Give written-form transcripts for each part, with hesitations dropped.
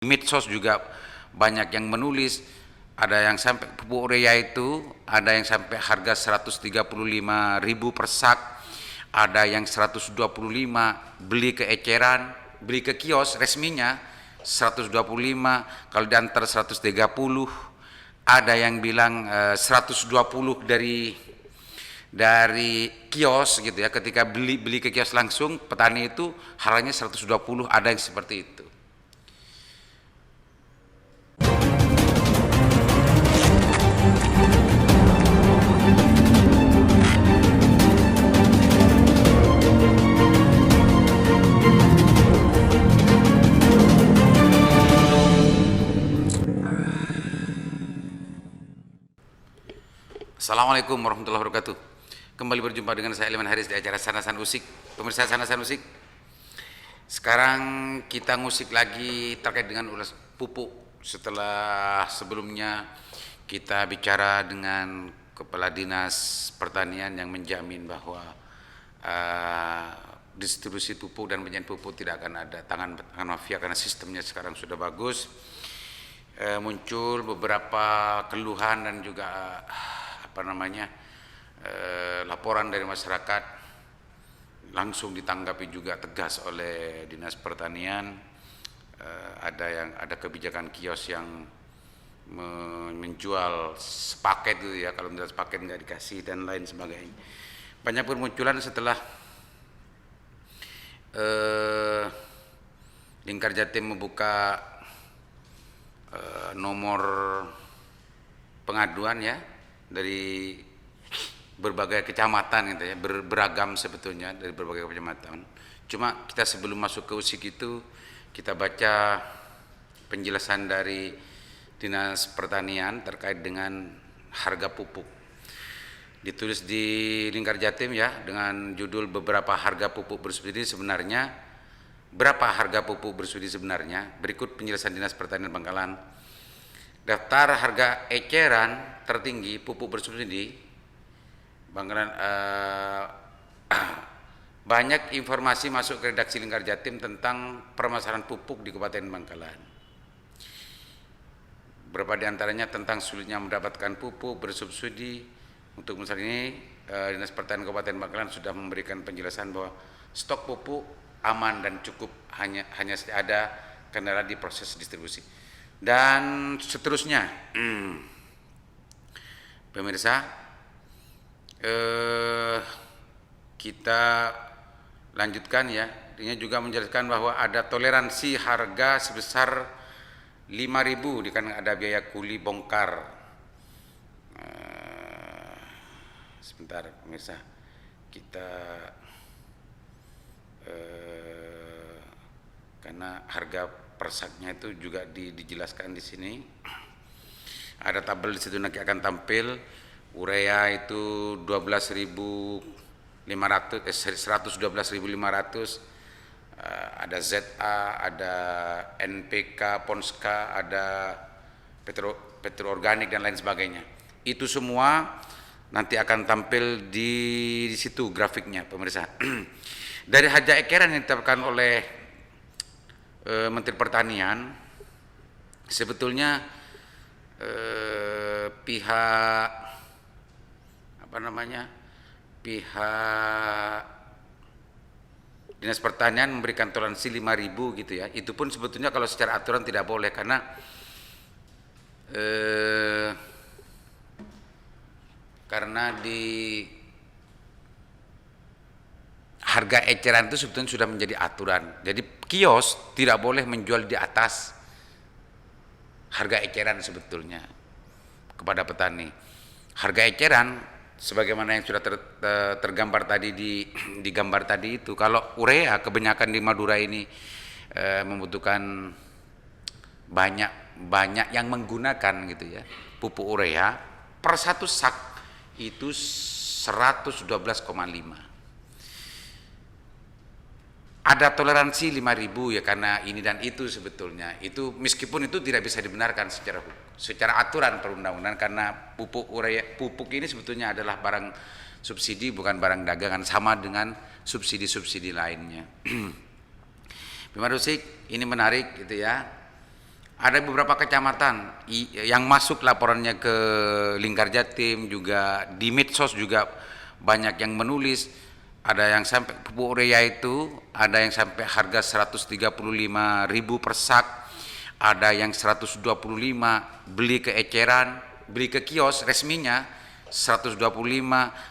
medsos juga banyak yang menulis, ada yang sampai pupuk urea itu ada yang sampai harga 135.000 per sak, ada yang 125, beli ke eceran, beli ke kios resminya 125, kalau diantar 130, ada yang bilang 120 dari kios gitu ya, ketika beli ke kios langsung petani itu harganya 120, ada yang seperti itu. Assalamualaikum warahmatullahi wabarakatuh. Kembali berjumpa dengan saya Liman Haris di acara Sanasan Usik. Pemirsa Sanasan Usik, sekarang kita ngusik lagi terkait dengan ulas pupuk. Setelah sebelumnya kita bicara dengan Kepala Dinas Pertanian yang menjamin bahwa distribusi pupuk dan penyajian pupuk tidak akan ada tangan mafia karena sistemnya sekarang sudah bagus. Muncul beberapa keluhan dan juga laporan dari masyarakat, langsung ditanggapi juga tegas oleh Dinas Pertanian. Ada kebijakan kios yang menjual sepaket gitu ya, kalau tidak sepaket nggak dikasih dan lain sebagainya. Banyak bermunculan setelah Lingkar Jatim membuka nomor pengaduan ya dari berbagai kecamatan gitu ya, beragam sebetulnya dari berbagai kecamatan. Cuma kita sebelum masuk ke usik itu kita baca penjelasan dari Dinas Pertanian terkait dengan harga pupuk. Ditulis di Lingkar Jatim ya dengan judul beberapa harga pupuk bersubsidi sebenarnya. Berapa harga pupuk bersubsidi sebenarnya? Berikut penjelasan Dinas Pertanian Bangkalan. Daftar harga eceran tertinggi pupuk bersubsidi Bangkalan. Banyak informasi masuk ke redaksi Lingkar Jatim tentang permasalahan pupuk di Kabupaten Bangkalan. Beberapa di antaranya tentang sulitnya mendapatkan pupuk bersubsidi. Untuk misalnya ini Dinas Pertanian Kabupaten Bangkalan sudah memberikan penjelasan bahwa stok pupuk aman dan cukup, hanya ada kendala di proses distribusi dan seterusnya. Pemirsa, kita lanjutkan ya. Dia juga menjelaskan bahwa ada toleransi harga sebesar 5.000 dikarenakan ada biaya kuli bongkar. Sebentar pemirsa, kita karena harga persaknya itu juga dijelaskan di sini. Ada tabel di situ nanti akan tampil. Urea itu 112.500, 112.500. Ada ZA, ada NPK, Ponska, ada petroorganik dan lain sebagainya. Itu semua nanti akan tampil di situ grafiknya pemirsa. Dari harga eceran yang ditetapkan oleh Menteri Pertanian, sebetulnya pihak Dinas Pertanian memberikan toleransi 5.000 gitu ya. Itu pun sebetulnya kalau secara aturan tidak boleh karena di harga eceran itu sebetulnya sudah menjadi aturan. Jadi kios tidak boleh menjual di atas harga eceran sebetulnya kepada petani. Harga eceran sebagaimana yang sudah tergambar tadi di gambar tadi itu, kalau urea kebanyakan di Madura ini membutuhkan banyak yang menggunakan gitu ya pupuk urea, per satu sak itu 112,5. Ada toleransi 5.000 ya karena ini dan itu sebetulnya. Itu meskipun itu tidak bisa dibenarkan secara aturan perundang-undangan karena pupuk ini sebetulnya adalah barang subsidi bukan barang dagangan, sama dengan subsidi-subsidi lainnya. Pemirsa Usik, ini menarik gitu ya. Ada beberapa kecamatan yang masuk laporannya ke Lingkar Jatim, juga di medsos juga banyak yang menulis, ada yang sampai pupuk urea itu ada yang sampai harga 135.000 per sak, ada yang 125, beli ke eceran, beli ke kios resminya 125,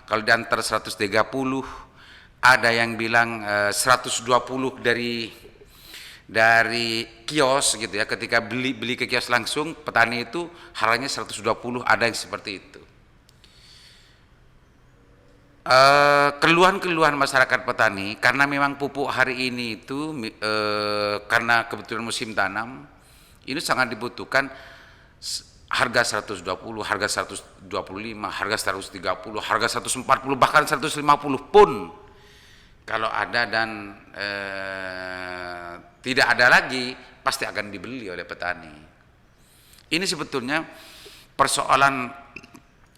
kalau diantar 130, ada yang bilang 120 dari kios gitu ya, ketika beli ke kios langsung petani itu harganya 120, ada yang seperti itu. Keluhan-keluhan masyarakat petani karena memang pupuk hari ini itu karena kebetulan musim tanam ini sangat dibutuhkan, harga 120, harga 125, harga 130, harga 140, bahkan 150 pun kalau ada dan tidak ada lagi pasti akan dibeli oleh petani. Ini sebetulnya persoalan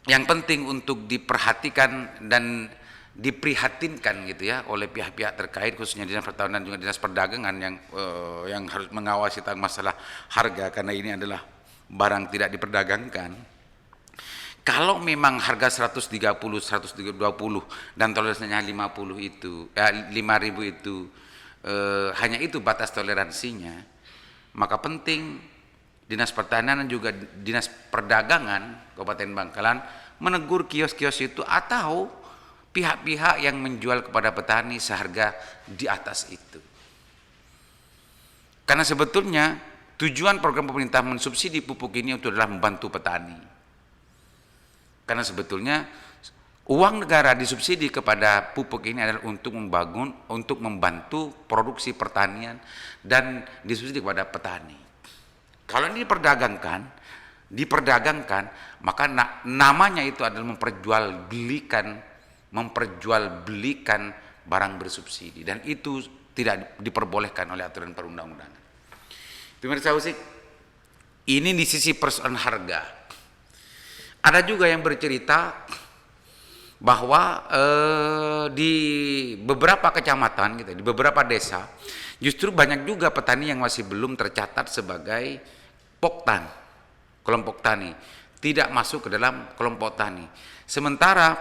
yang penting untuk diperhatikan dan diprihatinkan gitu ya oleh pihak-pihak terkait, khususnya Dinas Pertanian dan juga Dinas Perdagangan yang harus mengawasi tentang masalah harga, karena ini adalah barang tidak diperdagangkan. Kalau memang harga 130, 120 dan toleransinya 50 itu 5.000 itu hanya itu batas toleransinya, maka penting Dinas Pertanian dan juga Dinas Perdagangan Kabupaten Bangkalan menegur kios-kios itu atau pihak-pihak yang menjual kepada petani seharga di atas itu. Karena sebetulnya tujuan program pemerintah mensubsidi pupuk ini itu adalah membantu petani. Karena sebetulnya uang negara disubsidi kepada pupuk ini adalah untuk membantu produksi pertanian dan disubsidi kepada petani. Kalau ini diperdagangkan, maka namanya itu adalah memperjualbelikan barang bersubsidi, dan itu tidak diperbolehkan oleh aturan perundang-undangan. Pemirsa Usik, ini di sisi persoalan harga. Ada juga yang bercerita bahwa di beberapa kecamatan gitu, di beberapa desa justru banyak juga petani yang masih belum tercatat sebagai poktan, kelompok tani, tidak masuk ke dalam kelompok tani. Sementara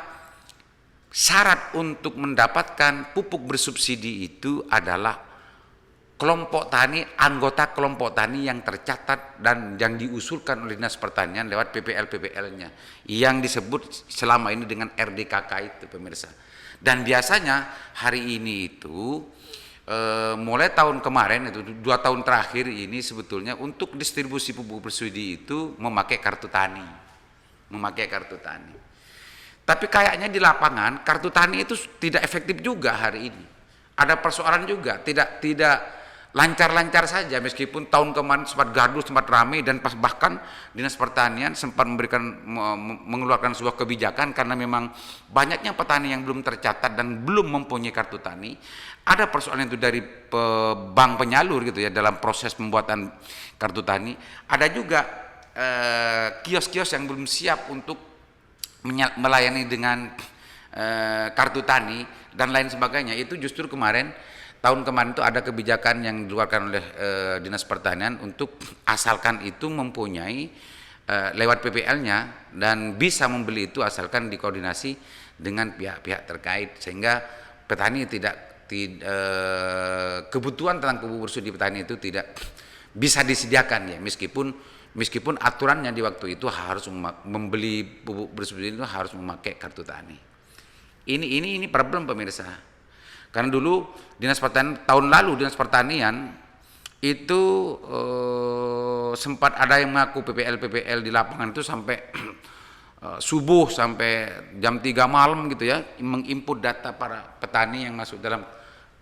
syarat untuk mendapatkan pupuk bersubsidi itu adalah kelompok tani, anggota kelompok tani yang tercatat dan yang diusulkan oleh Dinas Pertanian lewat PPL-PPL-nya yang disebut selama ini dengan RDKK itu, pemirsa. Dan biasanya hari ini itu mulai tahun kemarin itu 2 tahun terakhir ini sebetulnya untuk distribusi pupuk bersubsidi itu memakai kartu tani. Tapi kayaknya di lapangan kartu tani itu tidak efektif juga hari ini. Ada persoalan juga, tidak lancar-lancar saja, meskipun tahun kemarin sempat gaduh, sempat ramai, dan bahkan Dinas Pertanian sempat mengeluarkan sebuah kebijakan karena memang banyaknya petani yang belum tercatat dan belum mempunyai kartu tani. Ada persoalan itu dari bank penyalur gitu ya dalam proses pembuatan kartu tani. Ada juga kios-kios yang belum siap untuk melayani dengan kartu tani dan lain sebagainya. Itu justru tahun kemarin itu ada kebijakan yang dikeluarkan oleh Dinas Pertanian untuk asalkan itu mempunyai lewat PPL-nya dan bisa membeli itu asalkan dikoordinasi dengan pihak-pihak terkait, sehingga petani kebutuhan tentang pupuk bersubsidi petani itu tidak bisa disediakan ya, meskipun aturannya di waktu itu harus membeli pupuk bersubsidi itu harus memakai kartu tani. Ini problem, pemirsa. Karena dulu Dinas Pertanian tahun lalu Dinas Pertanian itu sempat ada yang mengaku PPL di lapangan itu sampai subuh sampai jam 3 malam gitu ya, menginput data para petani yang masuk dalam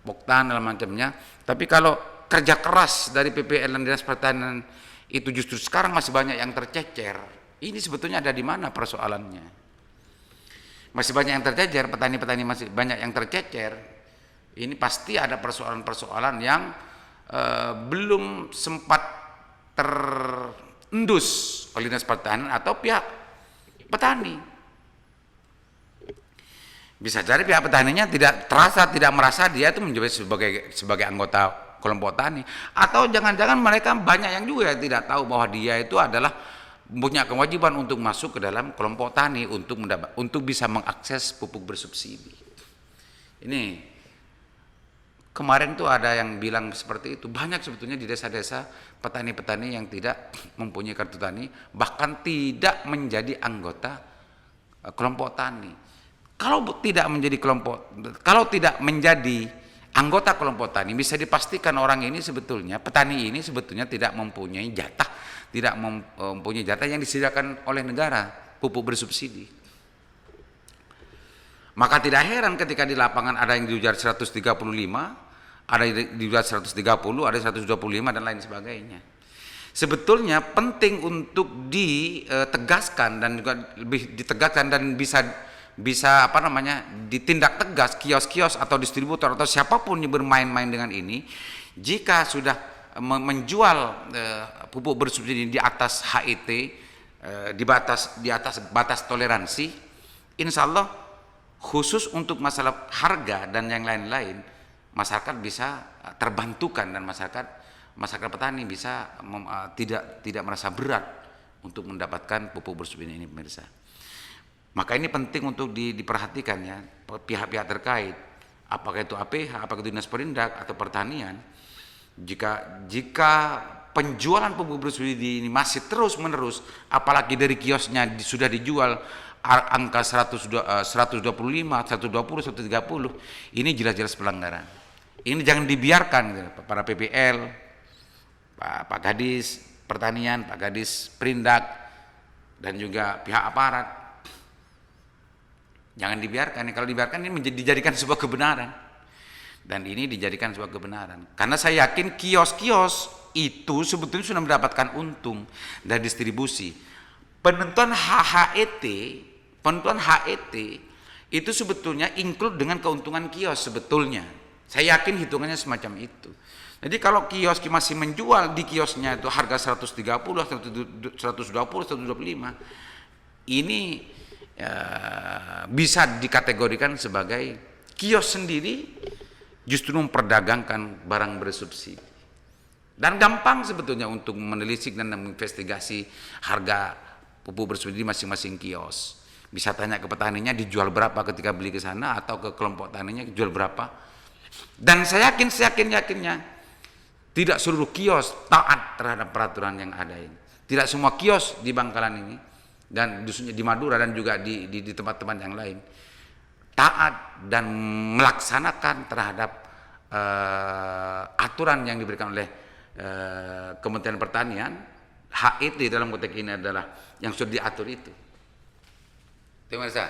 poktan dalam macamnya. Tapi kalau kerja keras dari PPL dan Dinas Pertanian itu justru sekarang masih banyak yang tercecer. Ini sebetulnya ada di mana persoalannya? Masih banyak yang tercecer, petani-petani masih banyak yang tercecer. Ini pasti ada persoalan-persoalan yang belum sempat terendus oleh Dinas Pertanian atau pihak petani. Bisa jadi pihak petaninya tidak merasa dia itu menjadi sebagai anggota kelompok tani, atau jangan-jangan mereka banyak yang juga tidak tahu bahwa dia itu adalah punya kewajiban untuk masuk ke dalam kelompok tani untuk bisa mengakses pupuk bersubsidi. Ini kemarin tuh ada yang bilang seperti itu. Banyak sebetulnya di desa-desa petani-petani yang tidak mempunyai kartu tani, bahkan tidak menjadi anggota kelompok tani. Kalau tidak menjadi anggota kelompok tani, bisa dipastikan orang ini sebetulnya, petani ini sebetulnya tidak mempunyai jatah yang disediakan oleh negara pupuk bersubsidi. Maka tidak heran ketika di lapangan ada yang diujar 135, ada yang diujar 130, ada 125 dan lain sebagainya. Sebetulnya penting untuk ditegaskan dan juga lebih ditegaskan dan bisa ditindak tegas kios-kios atau distributor atau siapapun yang bermain-main dengan ini, jika sudah menjual pupuk bersubsidi di atas HET, di atas batas toleransi, insya Allah khusus untuk masalah harga dan yang lain-lain, masyarakat bisa terbantukan dan masyarakat petani bisa tidak merasa berat untuk mendapatkan pupuk bersubsidi ini, pemirsa. Maka ini penting untuk diperhatikan ya, pihak-pihak terkait, apakah itu APH, apakah itu Dinas Perindak atau Pertanian. Jika penjualan pupuk bersubsidi ini masih terus-menerus, apalagi dari kiosnya sudah dijual angka 125, 120, 130, ini jelas-jelas pelanggaran. Ini jangan dibiarkan para PPL, Pak Kadis Pertanian, Pak Kadis Perindak, dan juga pihak aparat. Jangan dibiarkan. Kalau dibiarkan ini dijadikan sebuah kebenaran. Dan ini dijadikan sebuah kebenaran. Karena saya yakin kios-kios itu sebetulnya sudah mendapatkan untung dari distribusi. Penentuan HET itu sebetulnya include dengan keuntungan kios sebetulnya. Saya yakin hitungannya semacam itu. Jadi kalau kios masih menjual di kiosnya itu harga 130, 120, 125, ini bisa dikategorikan sebagai kios sendiri justru memperdagangkan barang bersubsidi. Dan gampang sebetulnya untuk menelisik dan menginvestigasi harga pupuk bersubsidi masing-masing kios. Bisa tanya ke petaninya dijual berapa ketika beli ke sana, atau ke kelompok taninya dijual berapa. Dan saya yakinnya tidak seluruh kios taat terhadap peraturan yang ada ini. Tidak semua kios di Bangkalan ini dan di Madura dan juga di tempat-tempat yang lain taat dan melaksanakan terhadap aturan yang diberikan oleh Kementerian Pertanian. HET dalam konteks ini adalah yang sudah diatur itu. Terima kasih.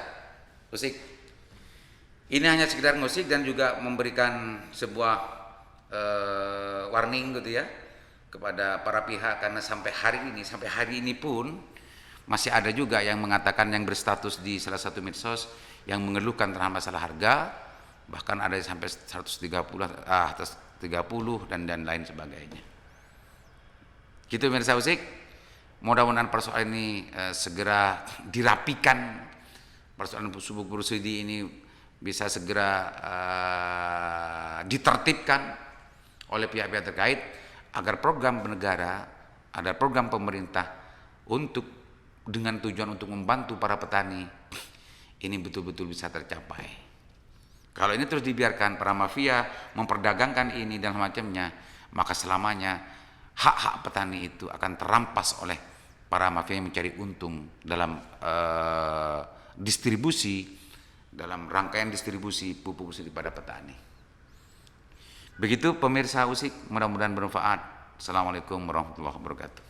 Musik. Ini hanya sekedar musik dan juga memberikan sebuah warning gitu ya kepada para pihak, karena sampai hari ini pun masih ada juga yang mengatakan, yang berstatus di salah satu medsos yang mengeluhkan terhadap masalah harga, bahkan ada yang sampai 130 atas 30 dan lain sebagainya. Gitu pemirsa Usik, mudah-mudahan persoalan ini segera dirapikan, persoalan pupuk bersubsidi ini bisa segera ditertibkan oleh pihak-pihak terkait agar program negara, ada program pemerintah dengan tujuan untuk membantu para petani ini betul-betul bisa tercapai. Kalau ini terus dibiarkan para mafia memperdagangkan ini dan semacamnya, maka selamanya hak-hak petani itu akan terampas oleh para mafia yang mencari untung dalam dalam rangkaian distribusi pupuk bersubsidi pada petani. Begitu pemirsa Usik, mudah-mudahan bermanfaat. Assalamualaikum warahmatullahi wabarakatuh.